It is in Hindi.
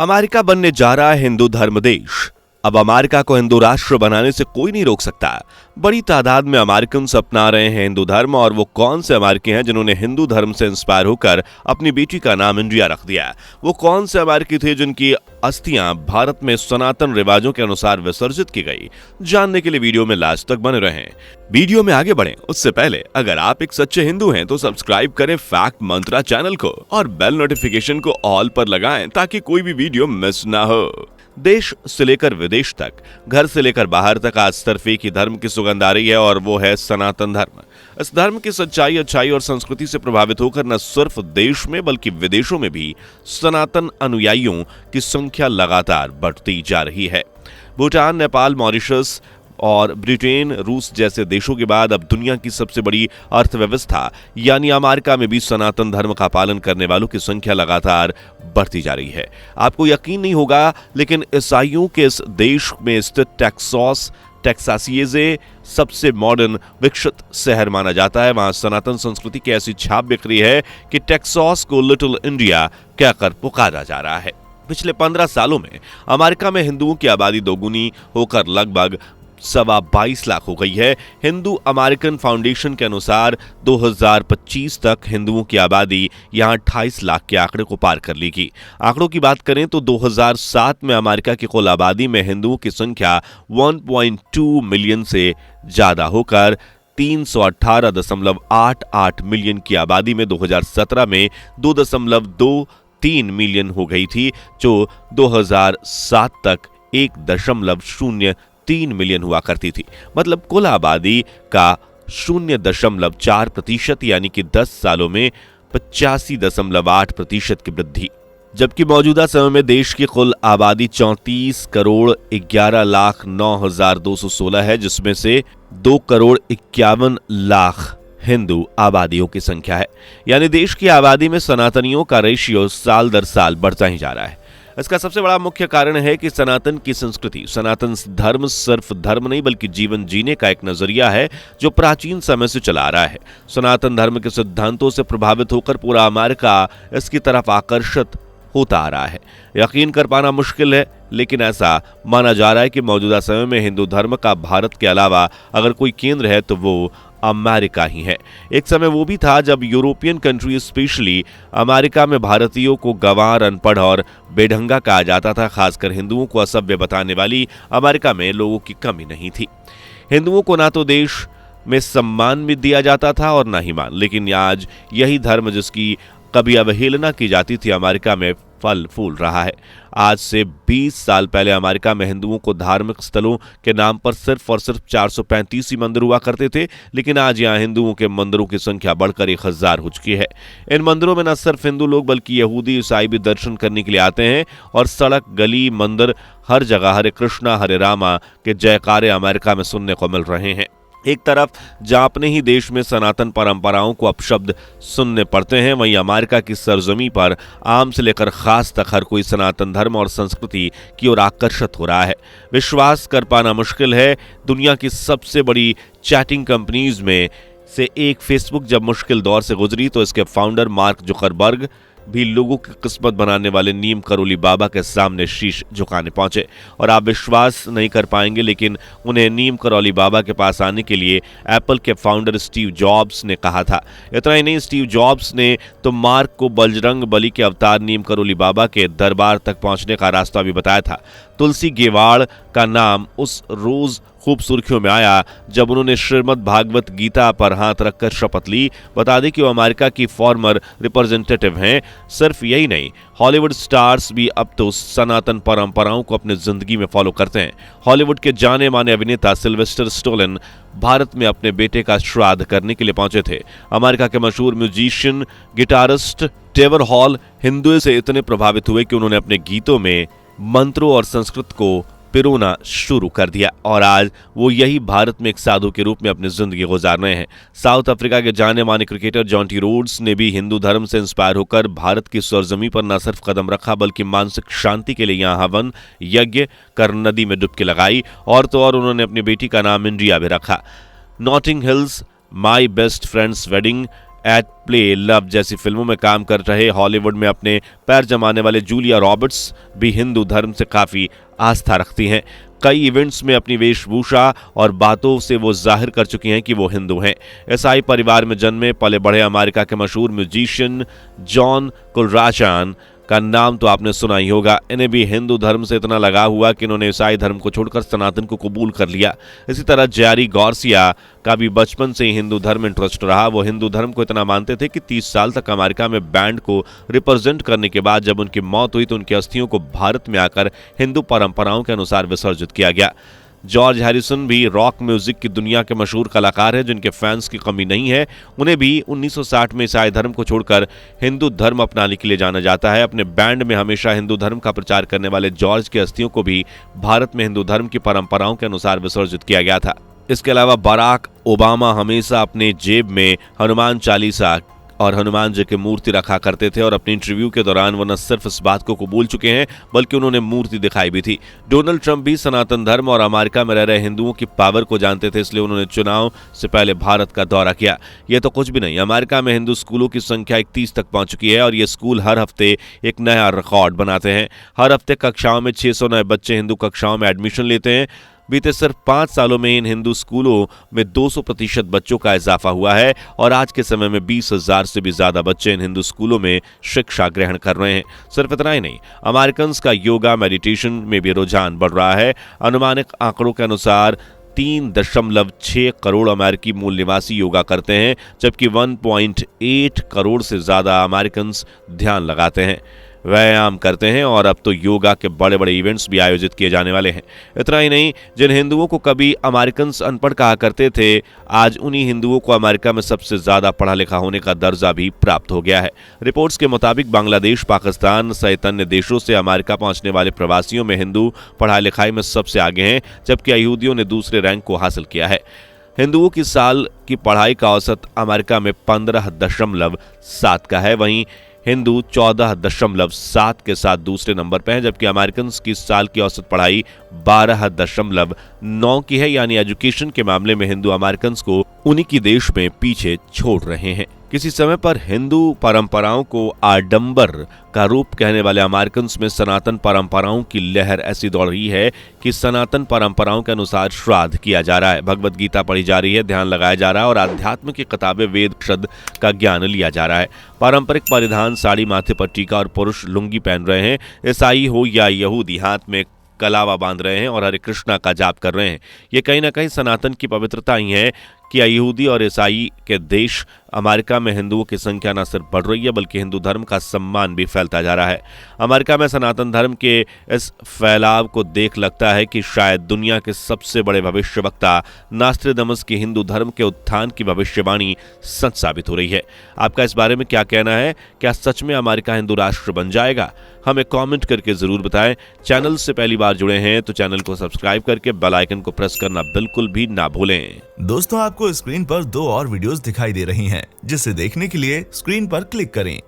अमेरिका बनने जा रहा है हिंदू धर्म देश। अब अमेरिका को हिंदू राष्ट्र बनाने से कोई नहीं रोक सकता। बड़ी तादाद में अमेरिकन अपना रहे हैं हिंदू धर्म, और वो कौन से अमेरिकी हैं जिन्होंने हिंदू धर्म से इंस्पायर होकर अपनी बेटी का नाम इंडिया रख दिया? वो कौन से अमेरिकी थे जिनकी अस्थियां भारत में सनातन रिवाजों के अनुसार विसर्जित की गई? जानने के लिए वीडियो में लास्ट तक बने रहें। वीडियो में आगे बढ़ें उससे पहले अगर आप एक सच्चे हिंदू हैं तो सब्सक्राइब करें फैक्ट मंत्रा चैनल को और बेल नोटिफिकेशन को ऑल पर लगाएं ताकि कोई भी वीडियो मिस ना हो। देश से लेकर विदेश तक, घर से लेकर बाहर तक आज तरफ एक ही धर्म की सुगंध आ रही है, और वो है सनातन धर्म। इस धर्म की सच्चाई, अच्छाई और संस्कृति से प्रभावित होकर न सिर्फ देश में बल्कि विदेशों में भी सनातन अनुयायियों की संख्या लगातार बढ़ती जा रही है। भूटान, नेपाल, मॉरिशस और ब्रिटेन, रूस जैसे देशों के बाद अब दुनिया की सबसे बड़ी अर्थव्यवस्था यानी अमेरिका में भी सनातन धर्म का पालन करने वालों की संख्या लगातार बढ़ती जा रही है। आपको यकीन नहीं होगा, लेकिन ईसाइयों के इस देश में स्थित टेक्सासिये सबसे मॉडर्न विकसित शहर माना जाता है। वहां सनातन संस्कृति की ऐसी छाप बिखरी है कि टेक्सास को लिटिल इंडिया कहकर पुकारा जा रहा है। पिछले 15 सालों में अमेरिका में हिंदुओं की आबादी दोगुनी होकर लगभग 22 लाख हो गई है। हिंदू अमेरिकन फाउंडेशन के अनुसार 2025 तक हिंदुओं की आबादी यहां 28 लाख के आंकड़े को पार कर लेगी। आंकड़ों की बात करें तो 2007 में अमेरिका की कुल आबादी में हिंदुओं की संख्या 1.2 मिलियन से ज्यादा होकर 318.88 मिलियन की आबादी में 2017 में 2.23 मिलियन हो गई थी, जो 2007 तक 1.03 मिलियन हुआ करती थी। मतलब कुल आबादी का 0.4% यानी कि 10 सालों में 85.8% की वृद्धि। जबकि मौजूदा समय में देश की कुल आबादी 34,11,09,216 है, जिसमें से 2,51,00,000 हिंदू आबादियों की संख्या है। यानी देश की आबादी में सनातनियों का रेशियो साल दर साल बढ़ता ही जा रहा है। इसका सबसे बड़ा मुख्य कारण है कि सनातन की संस्कृति, सनातन धर्म सिर्फ धर्म नहीं बल्कि जीवन जीने का एक नजरिया है जो प्राचीन समय से चला आ रहा है। सनातन धर्म के सिद्धांतों से प्रभावित होकर पूरा अमेरिका इसकी तरफ आकर्षित होता आ रहा है। यकीन कर पाना मुश्किल है, लेकिन ऐसा माना जा रहा है कि मौजूदा समय में हिंदू धर्म का भारत के अलावा अगर कोई केंद्र है तो वो अमेरिका ही है। एक समय वो भी था जब यूरोपियन कंट्री, स्पेशली अमेरिका में भारतीयों को गंवार, अनपढ़ और बेढंगा कहा जाता था। खासकर हिंदुओं को असभ्य बताने वाली अमेरिका में लोगों की कमी नहीं थी। हिंदुओं को ना तो देश में सम्मान भी दिया जाता था और ना ही मान, लेकिन आज यही धर्म जिसकी कभी अवहेलना की जाती थी अमेरिका में फल फूल रहा है। आज से 20 साल पहले अमेरिका में हिंदुओं को धार्मिक स्थलों के नाम पर सिर्फ और सिर्फ 435 ही मंदिर हुआ करते थे, लेकिन आज यहाँ हिंदुओं के मंदिरों की संख्या बढ़कर 1000 हो चुकी है। इन मंदिरों में न सिर्फ हिंदू लोग बल्कि यहूदी, ईसाई भी दर्शन करने के लिए आते हैं, और सड़क, गली, मंदिर, हर जगह हरे कृष्णा हरे रामा के जयकारे अमेरिका में सुनने को मिल रहे हैं। एक तरफ जहां अपने ही देश में सनातन परंपराओं को अपशब्द सुनने पड़ते हैं, वहीं अमेरिका की सरजमी पर आम से लेकर खास तक हर कोई सनातन धर्म और संस्कृति की ओर आकर्षित हो रहा है। विश्वास कर पाना मुश्किल है, दुनिया की सबसे बड़ी चैटिंग कंपनीज में से एक फेसबुक जब मुश्किल दौर से गुजरी तो इसके फाउंडर मार्क जुकरबर्ग भी लोगों की किस्मत बनाने वाले नीम करोली बाबा के सामने शीश झुकाने पहुंचे। और आप विश्वास नहीं कर पाएंगे, लेकिन उन्हें नीम करोली बाबा के पास आने के लिए एप्पल के फाउंडर स्टीव जॉब्स ने कहा था। इतना ही नहीं, स्टीव जॉब्स ने तो मार्क को बजरंग बली के अवतार नीम करोली बाबा के दरबार तक पहुंचने का रास्ता भी बताया था। तुलसी गेवाड़ का नाम उस रोज खूब सुर्खियों में आया जब उन्होंने श्रीमद् भागवत गीता पर हाथ रखकर शपथ ली। बता दें कि वो अमेरिका की फॉर्मर रिप्रेजेंटेटिव हैं। सिर्फ यही नहीं, हॉलीवुड स्टार्स भी अब तो सनातन परंपराओं को अपनी जिंदगी में फॉलो करते हैं। हॉलीवुड के जाने माने अभिनेता सिल्वेस्टर स्टोलन भारत में अपने बेटे का श्राद्ध करने के लिए पहुंचे थे। अमेरिका के मशहूर म्यूजिशियन, गिटारिस्ट टेवर हॉल हिंदुओं से इतने प्रभावित हुए कि उन्होंने अपने गीतों में मंत्रों और संस्कृत को पिरोना शुरू कर दिया, और आज वो यही भारत में एक साधु के रूप में अपनी जिंदगी गुजार रहे हैं। साउथ अफ्रीका के जाने माने क्रिकेटर जॉन्टी रोड्स ने भी हिंदू धर्म से इंस्पायर होकर भारत की सरजमी पर न सिर्फ कदम रखा बल्कि मानसिक शांति के लिए यहाँ हवन यज्ञ कर नदी में डुबकी लगाई, और तो और उन्होंने अपनी बेटी का नाम इंडिया भी रखा। Notting Hills my best friend's wedding eat pray, love जैसी फिल्मों में काम कर रहे हॉलीवुड में अपने पैर जमाने वाले जूलिया रॉबर्ट्स भी हिंदू धर्म से काफी आस्था रखती हैं। कई इवेंट्स में अपनी वेशभूषा और बातों से वो जाहिर कर चुकी हैं कि वो हिंदू हैं। ईसाई परिवार में जन्मे पले बढ़े अमेरिका के मशहूर म्यूजिशियन जॉन कुलराशान का नाम तो आपने सुना ही होगा। इन्हें भी हिंदू धर्म से इतना लगाव हुआ कि इन्होंने ईसाई धर्म को छोड़कर सनातन को कबूल कर लिया। इसी तरह जेरी गार्सिया का भी बचपन से ही हिंदू धर्म इंटरेस्ट रहा। वो हिंदू धर्म को इतना मानते थे कि 30 साल तक अमेरिका में बैंड को रिप्रेजेंट करने के बाद जब उनकी मौत हुई तो उनकी अस्थियों को भारत में आकर हिंदू परंपराओं के अनुसार विसर्जित किया गया। जॉर्ज हैरिसन भी रॉक म्यूजिक की दुनिया के मशहूर कलाकार हैं जिनके फैंस की कमी नहीं है। उन्हें भी 1960 में ईसाई धर्म को छोड़कर हिंदू धर्म अपनाने के लिए जाना जाता है। अपने बैंड में हमेशा हिंदू धर्म का प्रचार करने वाले जॉर्ज की अस्थियों को भी भारत में हिंदू धर्म की परंपराओं के अनुसार विसर्जित किया गया था। इसके अलावा बराक ओबामा हमेशा अपने जेब में हनुमान चालीसा और हनुमान जी की मूर्ति रखा करते थे और अपने इंटरव्यू के दौरान वो न सिर्फ इस बात को कबूल चुके हैं बल्कि उन्होंने मूर्ति दिखाई भी थी। डोनाल्ड ट्रंप भी सनातन धर्म और अमेरिका में रह रहे हिंदुओं की पावर को जानते थे, इसलिए उन्होंने चुनाव से पहले भारत का दौरा किया। ये तो कुछ भी नहीं, अमेरिका में हिंदू स्कूलों की संख्या 31 तक पहुंच चुकी है और ये स्कूल हर हफ्ते एक नया रिकॉर्ड बनाते हैं। हर हफ्ते कक्षाओं में 600 नए बच्चे हिंदू कक्षाओं में एडमिशन लेते हैं। बीते सिर्फ 5 सालों में इन हिंदू स्कूलों में 200% बच्चों का इजाफा हुआ है और आज के समय में 20,000 से भी ज्यादा बच्चे इन हिंदू स्कूलों में शिक्षा ग्रहण कर रहे हैं। सिर्फ इतना ही नहीं, अमेरिकन का योगा मेडिटेशन में भी रुझान बढ़ रहा है। अनुमानित आंकड़ों के अनुसार 3.6 करोड़ अमेरिकी मूल निवासी योगा करते हैं, जबकि 1.8 करोड़ से ज्यादा अमेरिकन ध्यान लगाते हैं, व्यायाम करते हैं और अब तो योगा के बड़े बड़े इवेंट्स भी आयोजित किए जाने वाले हैं। इतना ही नहीं, जिन हिंदुओं को कभी अमेरिकन अनपढ़ कहा करते थे, आज उन्हीं हिंदुओं को अमेरिका में सबसे ज्यादा पढ़ा लिखा होने का दर्जा भी प्राप्त हो गया है। रिपोर्ट्स के मुताबिक बांग्लादेश, पाकिस्तान सहित अन्य देशों से अमेरिका पहुंचने वाले प्रवासियों में हिंदू पढ़ाई लिखाई में सबसे आगे हैं, जबकि यहूदियों ने दूसरे रैंक को हासिल किया है। हिंदुओं की साल की पढ़ाई का औसत अमेरिका में 15.7 का है, वहीं हिंदू 14.7 के साथ दूसरे नंबर पर हैं, जबकि अमेरिकन की साल की औसत पढ़ाई 12.9 की है। यानी एजुकेशन के मामले में हिंदू अमेरिकन को उन्हीं की देश में पीछे छोड़ रहे हैं। किसी समय पर हिंदू परंपराओं को आडंबर का रूप कहने वाले अमेरिकन में सनातन परंपराओं की लहर ऐसी दौड़ रही है कि सनातन परंपराओं के अनुसार श्राद्ध किया जा रहा है, भगवत गीता पढ़ी जा रही है, ध्यान लगाया जा रहा है और आध्यात्म की किताबें वेद शब्द का ज्ञान लिया जा रहा है। पारंपरिक परिधान साड़ी, माथे पर टीका और पुरुष लुंगी पहन रहे हैं। ईसाई हो या यहूदी हाथ में कलावा बांध रहे हैं और हरे कृष्णा का जाप कर रहे हैं। ये कहीं ना कहीं सनातन की पवित्रता ही है कि यहूदी और ईसाई के देश अमेरिका में हिंदुओं की संख्या न सिर्फ बढ़ रही है बल्कि हिंदू धर्म का सम्मान भी फैलता जा रहा है। अमेरिका में सनातन धर्म के इस फैलाव को देख लगता है कि शायद दुनिया के सबसे बड़े भविष्यवक्ता नास्ट्रेडमस की हिंदू धर्म के उत्थान की भविष्यवाणी सच साबित हो रही है। आपका इस बारे में क्या कहना है? क्या सच में अमेरिका हिंदू राष्ट्र बन जाएगा? हमें कमेंट करके जरूर बताएं। चैनल से पहली बार जुड़े हैं तो चैनल को सब्सक्राइब करके बेल आइकन को प्रेस करना बिल्कुल भी ना भूलें। दोस्तों, आपको स्क्रीन पर 2 और वीडियोस दिखाई दे रही हैं, जिसे देखने के लिए स्क्रीन पर क्लिक करें।